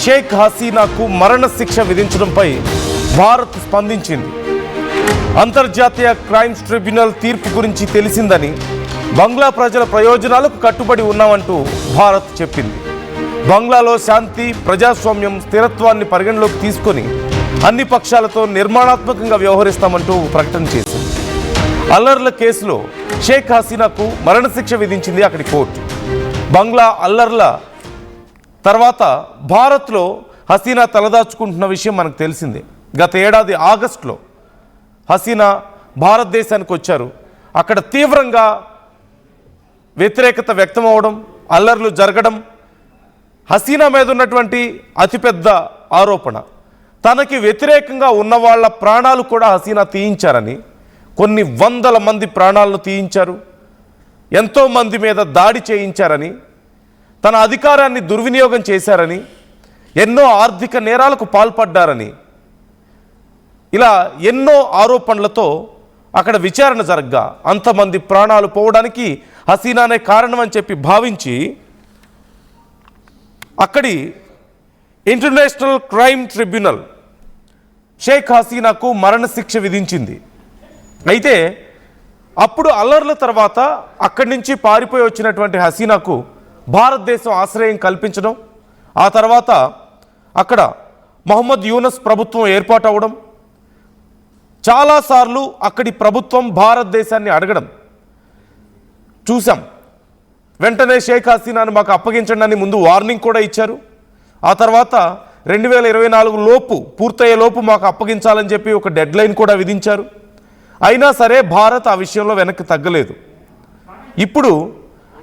షేక్ హసీనాకు మరణశిక్ష విధించడంపై భారత్ స్పందించింది. అంతర్జాతీయ క్రైమ్స్ ట్రిబ్యునల్ తీర్పు గురించి తెలిసిందని, బంగ్లా ప్రజల ప్రయోజనాలకు కట్టుబడి ఉన్నామంటూ భారత్ చెప్పింది. బంగ్లాలో శాంతి, ప్రజాస్వామ్యం, స్థిరత్వాన్ని పరిగణలోకి తీసుకొని అన్ని పక్షాలతో నిర్మాణాత్మకంగా వ్యవహరిస్తామంటూ ప్రకటన చేసింది. అల్లర్ల కేసులో షేక్ హసీనాకు మరణశిక్ష విధించింది అక్కడి కోర్టు. బంగ్లా అల్లర్ల తర్వాత భారత్లో హసీనా తలదాచుకుంటున్న విషయం మనకు తెలిసిందే. గత ఏడాది ఆగస్టులో హసీనా భారతదేశానికి వచ్చారు. అక్కడ తీవ్రంగా వ్యతిరేకత వ్యక్తం అవడం, అల్లర్లు జరగడం హసీనా మీద ఉన్నటువంటి అతిపెద్ద ఆరోపణ. తనకి వ్యతిరేకంగా ఉన్న వాళ్ళ ప్రాణాలు కూడా హసీనా తీయించారని, కొన్ని వందల మంది ప్రాణాలను తీయించారు, ఎంతోమంది మీద దాడి చేయించారని, తన అధికారాన్ని దుర్వినియోగం చేశారని, ఎన్నో ఆర్థిక నేరాలకు పాల్పడ్డారని, ఇలా ఎన్నో ఆరోపణలతో అక్కడ విచారణ జరగ్గా అంతమంది ప్రాణాలు పోవడానికి హసీనానే కారణం అని చెప్పి భావించి అక్కడి ఇంటర్నేషనల్ క్రైమ్ ట్రిబ్యునల్ షేక్ హసీనాకు మరణశిక్ష విధించింది. అయితే అప్పుడు అల్లర్ల తర్వాత అక్కడి నుంచి పారిపోయి వచ్చినటువంటి హసీనాకు భారతదేశం ఆశ్రయం కల్పించడం, ఆ తర్వాత అక్కడ మొహమ్మద్ యూనస్ ప్రభుత్వం ఏర్పాటు అవ్వడం, చాలాసార్లు అక్కడి ప్రభుత్వం భారతదేశాన్ని అడగడం చూసాం. వెంటనే షేక్ హసీనాను మాకు అప్పగించండి అని ముందు వార్నింగ్ కూడా ఇచ్చారు. ఆ తర్వాత 2024 లోపు పూర్తయ్యే లోపు మాకు అప్పగించాలని చెప్పి ఒక డెడ్ లైన్ కూడా విధించారు. అయినా సరే భారత్ ఆ విషయంలో వెనక్కి తగ్గలేదు. ఇప్పుడు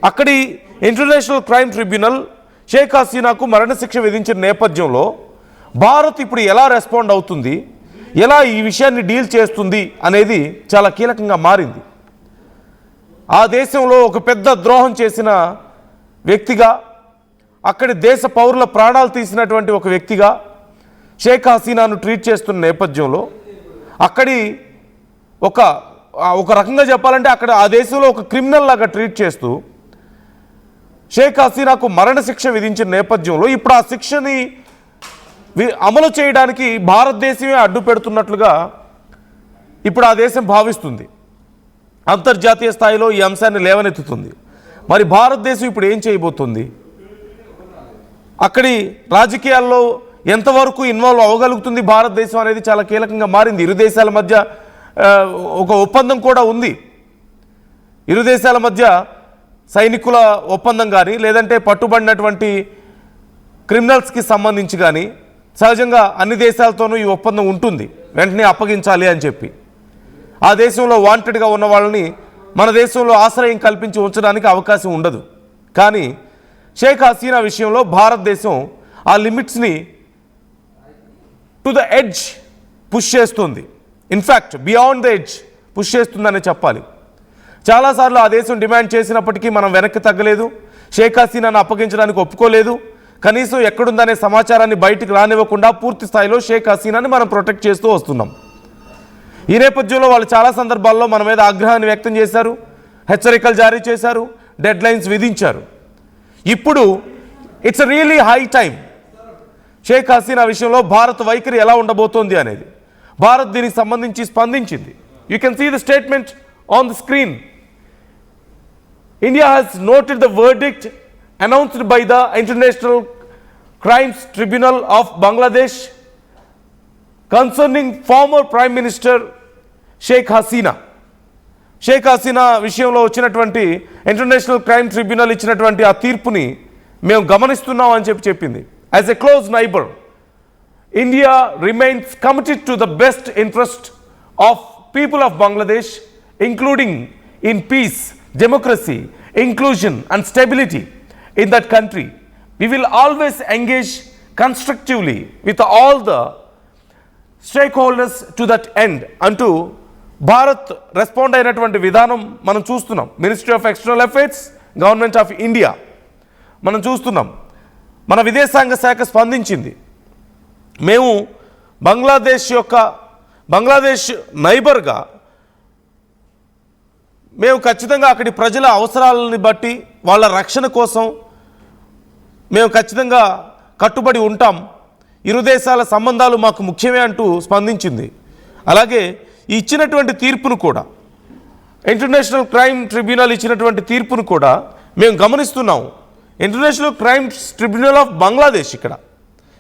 అక్కడి ఇంటర్నేషనల్ క్రైమ్ ట్రిబ్యునల్ షేక్ హసీనాకు మరణశిక్ష విధించిన నేపథ్యంలో భారత్ ఇప్పుడు ఎలా రెస్పాండ్ అవుతుంది, ఎలా ఈ విషయాన్ని డీల్ చేస్తుంది అనేది చాలా కీలకంగా మారింది. ఆ దేశంలో ఒక పెద్ద ద్రోహం చేసిన వ్యక్తిగా, అక్కడి దేశ పౌరుల ప్రాణాలు తీసినటువంటి ఒక వ్యక్తిగా షేక్ హసీనాను ట్రీట్ చేస్తున్న నేపథ్యంలో అక్కడి ఒక రకంగా చెప్పాలంటే అక్కడ ఆ దేశంలో ఒక క్రిమినల్ లాగా ట్రీట్ చేస్తూ షేక్ హసీనాకు మరణశిక్ష విధించిన నేపథ్యంలో ఇప్పుడు ఆ శిక్షని అమలు చేయడానికి భారతదేశమే అడ్డు పెడుతున్నట్లుగా ఇప్పుడు ఆ దేశం భావిస్తుంది. అంతర్జాతీయ స్థాయిలో ఈ అంశాన్ని లేవనెత్తుతుంది. మరి భారతదేశం ఇప్పుడు ఏం చేయబోతుంది? అక్కడి రాజకీయాల్లో ఎంతవరకు ఇన్వాల్వ్ అవ్వగలుగుతుంది భారతదేశం అనేది చాలా కీలకంగా మారింది. ఇరు దేశాల మధ్య ఒక ఒప్పందం కూడా ఉంది. ఇరు దేశాల మధ్య సైనికుల ఒప్పందం కానీ, లేదంటే పట్టుబడినటువంటి క్రిమినల్స్కి సంబంధించి కానీ సహజంగా అన్ని దేశాలతోనూ ఈ ఒప్పందం ఉంటుంది, వెంటనే అప్పగించాలి అని చెప్పి. ఆ దేశంలో వాంటెడ్గా ఉన్న వాళ్ళని మన దేశంలో ఆశ్రయం కల్పించి ఉంచడానికి అవకాశం ఉండదు. కానీ షేక్ హసీనా విషయంలో భారతదేశం ఆ లిమిట్స్ని టు ద ఎడ్జ్ పుష్ చేస్తుంది. In fact beyond the edge push చేస్తుందనే చెప్పాలి. చాలాసార్లు ఆ దేశం డిమాండ్ చేసినప్పటికీ మనం వెనక్కి తగ్గలేదు, షేక్ హసీనాను అప్పగించడానికి ఒప్పుకోలేదు. కనీసం ఎక్కడుందనే సమాచారాన్ని బయటికి రానివ్వకుండా పూర్తి స్థాయిలో షేక్ హసీనాని మనం ప్రొటెక్ట్ చేస్తూ వస్తున్నాం. ఈ నేపథ్యంలో వాళ్ళు చాలా సందర్భాల్లో మన మీద ఆగ్రహాన్ని వ్యక్తం చేశారు, హెచ్చరికలు జారీ చేశారు, డెడ్ లైన్స్ విధించారు. ఇప్పుడు it's really high time Sheikh Hasina విషయంలో భారత్ వైఖరి ఎలా ఉండబోతోంది అనేది. భారత్ దీనికి సంబంధించి స్పందించింది. You can see the statement on the screen. India has noted the verdict announced by the International Crimes Tribunal of Bangladesh concerning former Prime Minister Sheikh Hasina. Sheikh Hasina విషయంలో వచ్చినటువంటి ఇంటర్నేషనల్ క్రైమ్ ట్రిబ్యునల్ ఇచ్చినటువంటి ఆ తీర్పుని మేము గమనిస్తున్నాం అని చెప్పింది. As a close neighbour, India remains committed to the best interest of people of Bangladesh, including in peace, democracy, inclusion and stability in that country. We will always engage constructively with all the stakeholders to that end. అంటూ Bharat respond అయినటువంటి విధానం మనం చూస్తున్నాం. Ministry of external affairs, government of India మనం చూస్తున్నాం. మన విదేశాంగ శాఖ స్పందించింది. మేము బంగ్లాదేశ్ నైబర్గా మేము ఖచ్చితంగా అక్కడి ప్రజల అవసరాలని బట్టి వాళ్ళ రక్షణ కోసం మేము ఖచ్చితంగా కట్టుబడి ఉంటాం, ఇరు దేశాల సంబంధాలు మాకు ముఖ్యమే అంటూ స్పందించింది. అలాగే ఇచ్చినటువంటి తీర్పును కూడా, ఇంటర్నేషనల్ క్రైమ్ ట్రిబ్యునల్ ఇచ్చినటువంటి తీర్పును కూడా మేము గమనిస్తున్నాం. International crime tribunal of Bangladesh ఇక్కడ,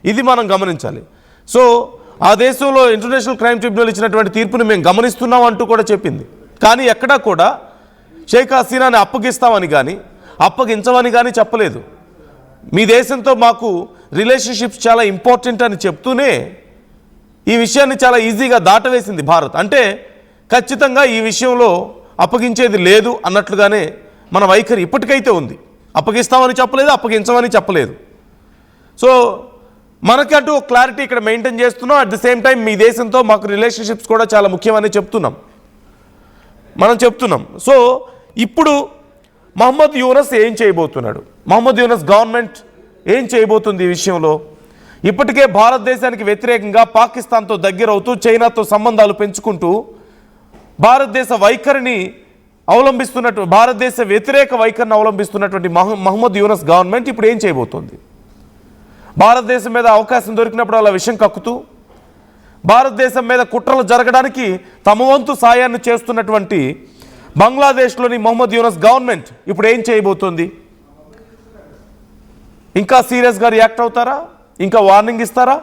ఇది మనం గమనించాలి. సో ఆ దేశంలో ఇంటర్నేషనల్ క్రైమ్ ట్రిబ్యునల్ ఇచ్చినటువంటి తీర్పును మేము గమనిస్తున్నాం అంటూ కూడా చెప్పింది. కానీ ఎక్కడా కూడా షేక్ హసీనాని అప్పగిస్తామని కానీ అప్పగించమని కానీ చెప్పలేదు. మీ దేశంతో మాకు రిలేషన్షిప్స్ చాలా ఇంపార్టెంట్ అని చెప్తూనే ఈ విషయాన్ని చాలా ఈజీగా దాటవేసింది భారత్. అంటే ఖచ్చితంగా ఈ విషయంలో అప్పగించేది లేదు అన్నట్లుగానే మన వైఖరి ఇప్పటికైతే ఉంది. అప్పగిస్తామని చెప్పలేదు, అప్పగించమని చెప్పలేదు. సో మనకంటూ క్లారిటీ ఇక్కడ మెయింటైన్ చేస్తున్నాం. అట్ ది సేమ్ టైం మీ దేశంతో మాకు రిలేషన్షిప్స్ కూడా చాలా ముఖ్యమని మనం చెప్తున్నాం. సో ఇప్పుడు మహమ్మద్ యూనస్ ఏం చేయబోతున్నాడు, మహమ్మద్ యూనస్ గవర్నమెంట్ ఏం చేయబోతుంది ఈ విషయంలో? ఇప్పటికే భారతదేశానికి వ్యతిరేకంగా పాకిస్తాన్తో దగ్గరవుతూ చైనాతో సంబంధాలు పెంచుకుంటూ భారతదేశ వైఖరిని భారతదేశ వ్యతిరేక వైఖరిని అవలంబిస్తున్నటువంటి మహమ్మద్ యూనస్ గవర్నమెంట్ ఇప్పుడు ఏం చేయబోతోంది? భారతదేశం మీద అవకాశం దొరికినప్పుడు అలా విషం కక్కుతూ భారతదేశం మీద కుట్రలు జరగడానికి తమ వంతు సాయాన్ని చేస్తున్నటువంటి బంగ్లాదేశ్లోని మహమ్మద్ యూనస్ గవర్నమెంట్ ఇప్పుడు ఏం చేయబోతోంది? ఇంకా సీరియస్గా రియాక్ట్ అవుతారా? ఇంకా వార్నింగ్ ఇస్తారా?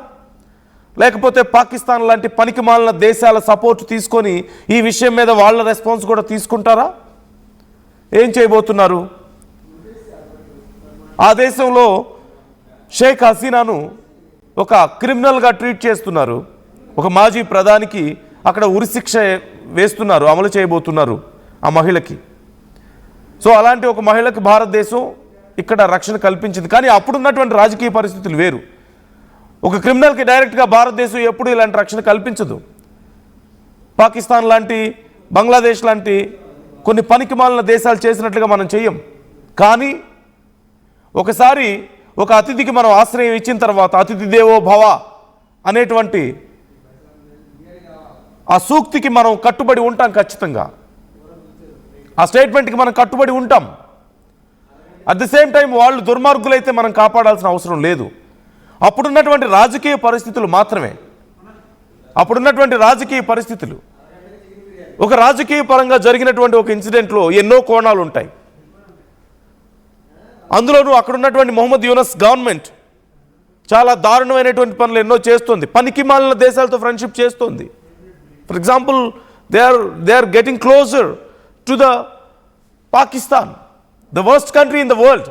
లేకపోతే పాకిస్తాన్ లాంటి పనికిమాలిన దేశాల సపోర్ట్ తీసుకొని ఈ విషయం మీద వాళ్ళ రెస్పాన్స్ కూడా తీసుకుంటారా? ఏం చేయబోతున్నారు? ఆ దేశంలో షేక్ హసీనాను ఒక క్రిమినల్గా ట్రీట్ చేస్తున్నారు. ఒక మాజీ ప్రధానికి అక్కడ ఉరిశిక్ష వేస్తున్నారు, అమలు చేయబోతున్నారు ఆ మహిళకి. సో అలాంటి ఒక మహిళకి భారతదేశం ఇక్కడ రక్షణ కల్పించింది. కానీ అప్పుడున్నటువంటి రాజకీయ పరిస్థితులు వేరు. ఒక క్రిమినల్కి డైరెక్ట్గా భారతదేశం ఎప్పుడు ఇలాంటి రక్షణ కల్పించదు. పాకిస్తాన్ లాంటి, బంగ్లాదేశ్ లాంటి కొన్ని పనికిమాలిన దేశాలు చేసినట్లుగా మనం చెయ్యం. కానీ ఒకసారి ఒక అతిథికి మనం ఆశ్రయం ఇచ్చిన తర్వాత అతిథి దేవో భవ అనేటువంటి ఆ సూక్తికి మనం కట్టుబడి ఉంటాం. ఖచ్చితంగా ఆ స్టేట్మెంట్కి మనం కట్టుబడి ఉంటాం. అట్ ది సేమ్ టైం వాళ్ళు దుర్మార్గులైతే మనం కాపాడాల్సిన అవసరం లేదు. అప్పుడున్నటువంటి రాజకీయ పరిస్థితులు మాత్రమే, అప్పుడున్నటువంటి రాజకీయ పరిస్థితులు, ఒక రాజకీయ పరంగా జరిగినటువంటి ఒక ఇన్సిడెంట్లో ఎన్నో కోణాలు ఉంటాయి. అందులోనూ అక్కడున్నటువంటి మహమ్మద్ యూనస్ గవర్నమెంట్ చాలా దారుణమైనటువంటి పనులు ఎన్నో చేస్తుంది. పనికి మాలిన దేశాలతో ఫ్రెండ్షిప్ చేస్తుంది. For example they are getting closer to the Pakistan, the worst country in the world,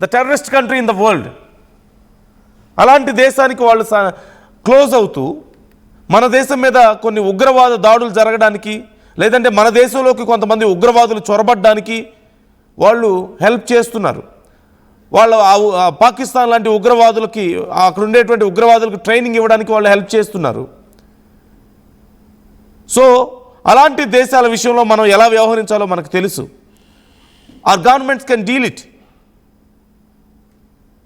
the terrorist country in the world. అలాంటి దేశానికి వాళ్ళు క్లోజ్ అవుతూ మన దేశం మీద కొన్ని ఉగ్రవాద దాడులు జరగడానికి, లేదంటే మన దేశంలోకి కొంతమంది ఉగ్రవాదులు చొరబడ్డానికి వాళ్ళు హెల్ప్ చేస్తున్నారు. వాళ్ళు పాకిస్తాన్ లాంటి ఉగ్రవాదులకి, అక్కడ ఉండేటువంటి ఉగ్రవాదులకు ట్రైనింగ్ ఇవ్వడానికి వాళ్ళు హెల్ప్ చేస్తున్నారు. సో అలాంటి దేశాల విషయంలో మనం ఎలా వ్యవహరించాలో మనకు తెలుసు. Our governments can deal it.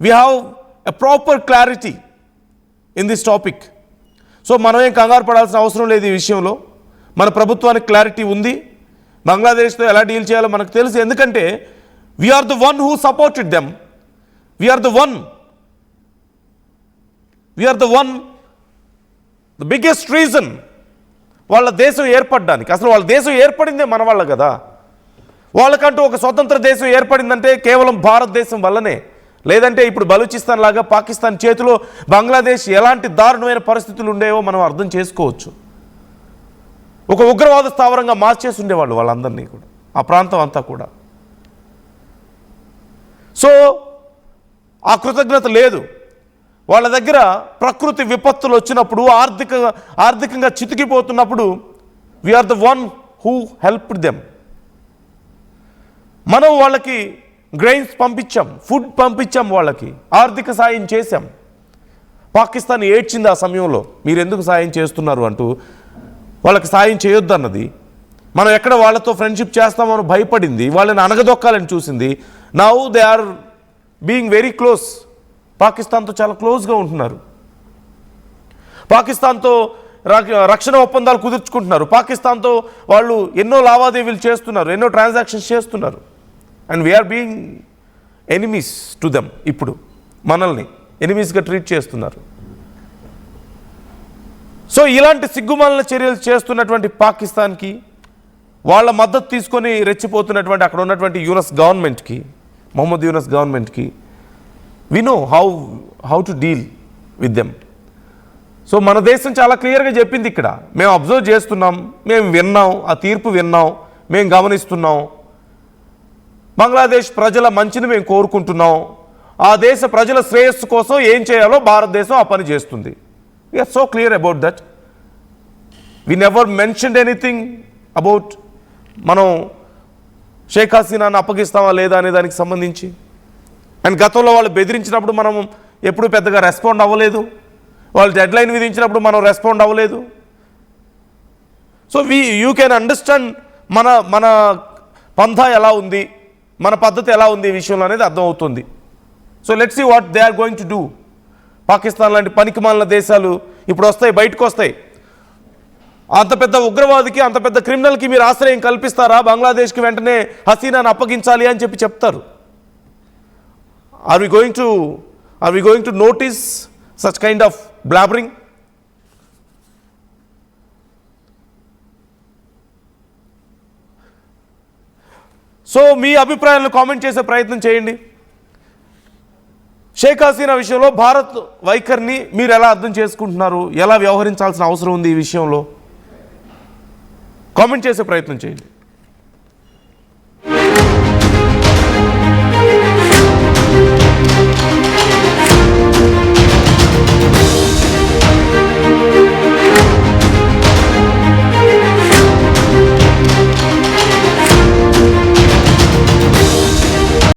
We have a proper clarity in this topic. So మనం ఏం కంగారు పడాల్సిన అవసరం లేదు ఈ విషయంలో. మన ప్రభుత్వానికి క్లారిటీ ఉంది. బంగ్లాదేశ్తో ఎలా డీల్ చేయాలో మనకు తెలుసు. ఎందుకంటే we are the one who supported them. We are the biggest reason వాళ్ళ దేశం ఏర్పడడానికి. అసలు వాళ్ళ దేశం ఏర్పడిందే మన వల్ల కదా. వాళ్ళకంటూ ఒక స్వతంత్ర దేశం ఏర్పడిందంటే కేవలం భారతదేశం వల్లనే. లేదంటే ఇప్పుడు బలూచిస్తాన్ లాగా పాకిస్తాన్ చేతిలో బంగ్లాదేశ్ ఎలాంటి దారుణమైన పరిస్థితులు ఉండేవో మనం అర్థం చేసుకోవచ్చు. ఒక ఉగ్రవాద స్థావరంగా మార్చేసి ఉండేవాళ్ళు వాళ్ళందరినీ కూడా, ఆ ప్రాంతం అంతా కూడా. సో ఆ కృతజ్ఞత లేదు వాళ్ళ దగ్గర. ప్రకృతి విపత్తులు వచ్చినప్పుడు, ఆర్థికంగా చితికిపోతున్నప్పుడు we are the one who helped them. మనం వాళ్ళకి గ్రెయిన్స్ పంపించాం, ఫుడ్ పంపించాం, వాళ్ళకి ఆర్థిక సాయం చేశాం. పాకిస్తాన్ ఏడ్చింది ఆ సమయంలో, మీరు ఎందుకు సాయం చేస్తున్నారు అంటూ. వాళ్ళకి సాయం చేయొద్దు అన్నది. మనం ఎక్కడ వాళ్ళతో ఫ్రెండ్షిప్ చేస్తామని భయపడింది, వాళ్ళని అనగదొక్కాలని చూసింది. Now they are being very close. పాకిస్తాన్తో చాలా క్లోజ్గా ఉంటున్నారు. పాకిస్తాన్తో రక్షణ ఒప్పందాలు కుదుర్చుకుంటున్నారు. పాకిస్తాన్తో వాళ్ళు ఎన్నో లావాదేవీలు చేస్తున్నారు, ఎన్నో ట్రాన్సాక్షన్స్ చేస్తున్నారు. And we are being enemies to them ఇప్పుడు మనల్ని. ఎనిమీస్గా ట్రీట్ చేస్తున్నారు. సో ఇలాంటి సిగ్గుమాలిన చర్యలు చేస్తున్నటువంటి పాకిస్తాన్కి, వాళ్ళ మద్దతు తీసుకొని రెచ్చిపోతున్నటువంటి అక్కడ ఉన్నటువంటి యూనస్ గవర్నమెంట్కి, మొహమ్మద్ యూనస్ గవర్నమెంట్కి we know how to deal with them. So మన దేశం చాలా క్లియర్గా చెప్పింది, ఇక్కడ మేము అబ్జర్వ్ చేస్తున్నాం, మేము విన్నాం, ఆ తీర్పు విన్నాం, మేము గమనిస్తున్నాం, బంగ్లాదేశ్ ప్రజల మంచిని మేము కోరుకుంటున్నాం, ఆ దేశ ప్రజల శ్రేయస్సు కోసం ఏం చేయాలో భారతదేశం ఆ పని చేస్తుంది. We are so clear about that. We never mentioned anything about మనం షేక్ హసీనాను అప్పగిస్తామా లేదా అనే దానికి సంబంధించి. అండ్ గతంలో వాళ్ళు బెదిరించినప్పుడు మనం ఎప్పుడు పెద్దగా రెస్పాండ్ అవ్వలేదు, వాళ్ళు డెడ్ లైన్ విధించినప్పుడు మనం రెస్పాండ్ అవ్వలేదు. సో యూ కెన్ అండర్స్టాండ్ మన పంథా ఎలా ఉంది, మన పద్ధతి ఎలా ఉంది ఈ విషయంలో అనేది అర్థమవుతుంది. So let's see what they are going to do. Pakistan లాంటి పనికిమాలిన దేశాలు ఇప్పుడు వస్తాయి, బయటకు వస్తాయి. అంత పెద్ద ఉగ్రవాదికి, అంత పెద్ద క్రిమినల్కి మీరు ఆశ్రయం కల్పిస్తారా? బంగ్లాదేశ్కి వెంటనే హసీనాను అప్పగించాలి అని చెప్తారు. Are we going to notice such kind of blabbering? So మీ అభిప్రాయాలను కామెంట్ చేసే ప్రయత్నం చేయండి. షేక్ హసీనా విషయంలో భారత్ వైఖరిని మీరు ఎలా అర్థం చేసుకుంటున్నారు? ఎలా వ్యవహరించాల్సిన అవసరం ఉంది ఈ విషయంలో? కామెంట్ చేసే ప్రయత్నం చేయండి.